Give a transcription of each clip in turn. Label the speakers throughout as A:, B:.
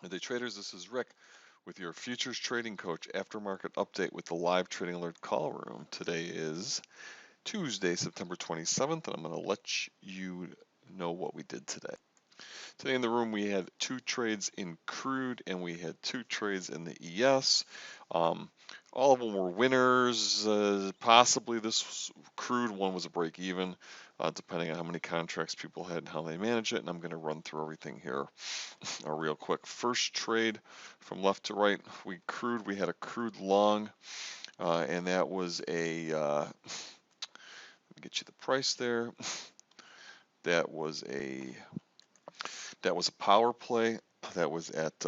A: Good day traders, this is Rick with your Futures Trading Coach Aftermarket Update with the live Trading Alert call room. Today is Tuesday, September 27th, and I'm going to let you know what we did today. Today in the room we had 2 trades in crude and we had 2 trades in the ES. All of them were winners. Possibly this crude one was a break even, depending on how many contracts people had and how they manage it. And I'm going to run through everything here real quick. First trade from left to right, we had a crude long, and that was a, let me get you the price there. That was a power play. That was at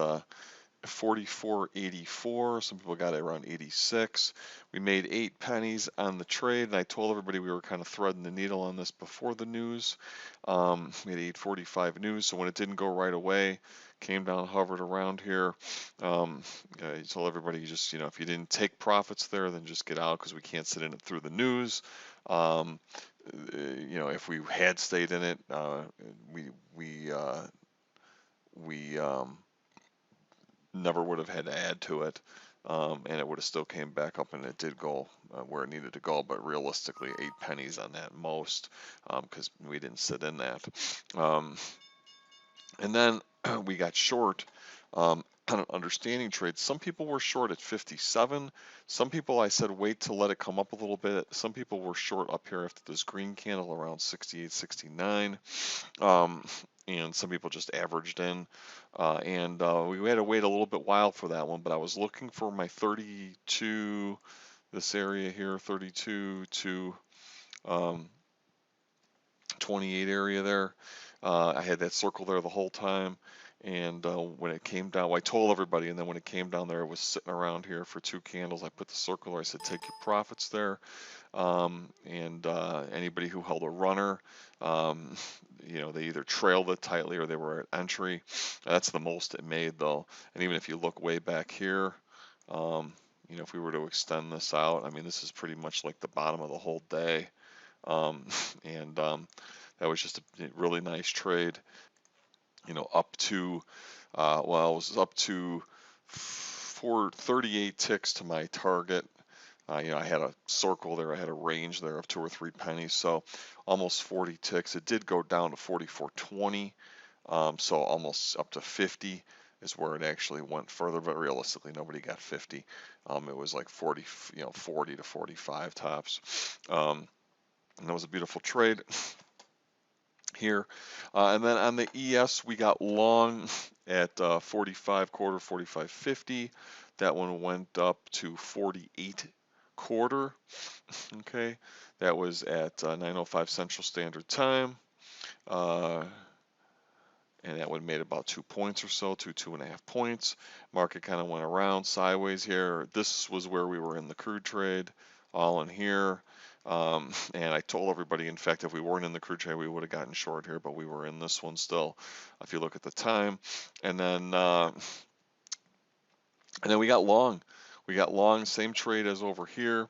A: 44.84. Some people got it around 86. We made 8 pennies on the trade, and I told everybody we were kind of threading the needle on this before the news. We had 8:45 news, so when it didn't go right away, came down, hovered around here. I told everybody, just, if you didn't take profits there, then just get out because we can't sit in it through the news. If we had stayed in it, we never would have had to add to it, and it would have still came back up, and it did go where it needed to go, but realistically 8 pennies on that most, because we didn't sit in that. And then we got short on an understanding trade. Some people were short at 57. Some people, I said, wait to let it come up a little bit. Some people were short up here after this green candle around 68, 69. And some people just averaged in. We had to wait a little bit while for that one, but I was looking for my 32, this area here, 32 to 28 area there. I had that circle there the whole time, and when it came down, well, I told everybody, and then when it came down there, it was sitting around here for 2 candles. I put the circle there. I said, take your profits there. Anybody who held a runner, they either trailed it tightly or they were at entry. That's the most it made, though. And even if you look way back here, if we were to extend this out, I mean, this is pretty much like the bottom of the whole day. That was just a really nice trade, up to, it was up to 438 ticks to my target. I had a circle there, I had a range there of 2 or 3 pennies, so almost 40 ticks. It did go down to 44.20, so almost up to 50 is where it actually went further, but realistically nobody got 50. It was like 40, 40 to 45 tops. And that was a beautiful trade here. And then on the ES, we got long at 45 quarter, 45.50. That one went up to 48 quarter. Okay, that was at 9:05 Central Standard Time. And that one made about 2 points or so, 2.5 points. Market kind of went around sideways here. This was where we were in the crude trade, all in here. And I told everybody, in fact, if we weren't in the crude trade, we would have gotten short here, but we were in this one still, if you look at the time. And then we got long. We got long, same trade as over here,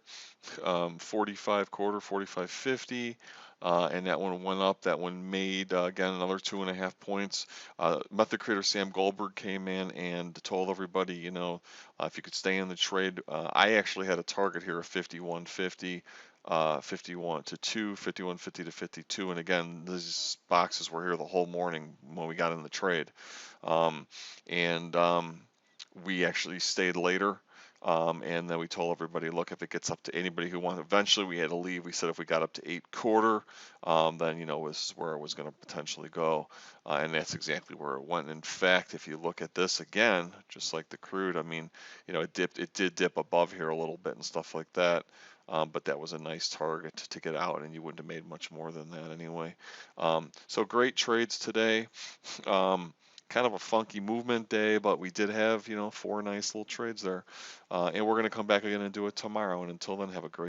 A: 45 quarter, 45.50. And that one went up. That one made, again, another 2.5 points. Method creator Sam Goldberg came in and told everybody, if you could stay in the trade. I actually had a target here of 51.50. 51 to 2, 51.50 to 52, and again, these boxes were here the whole morning when we got in the trade, we actually stayed later. And then we told everybody, look, if it gets up to anybody who wants, eventually we had to leave. We said if we got up to 8 quarter, then, this is where it was going to potentially go. And that's exactly where it went. In fact, if you look at this again, just like the crude, I mean, it did dip above here a little bit and stuff like that. But that was a nice target to get out, and you wouldn't have made much more than that anyway. So great trades today. Kind of a funky movement day, but we did have, 4 nice little trades there. And we're going to come back again and do it tomorrow. And until then, have a great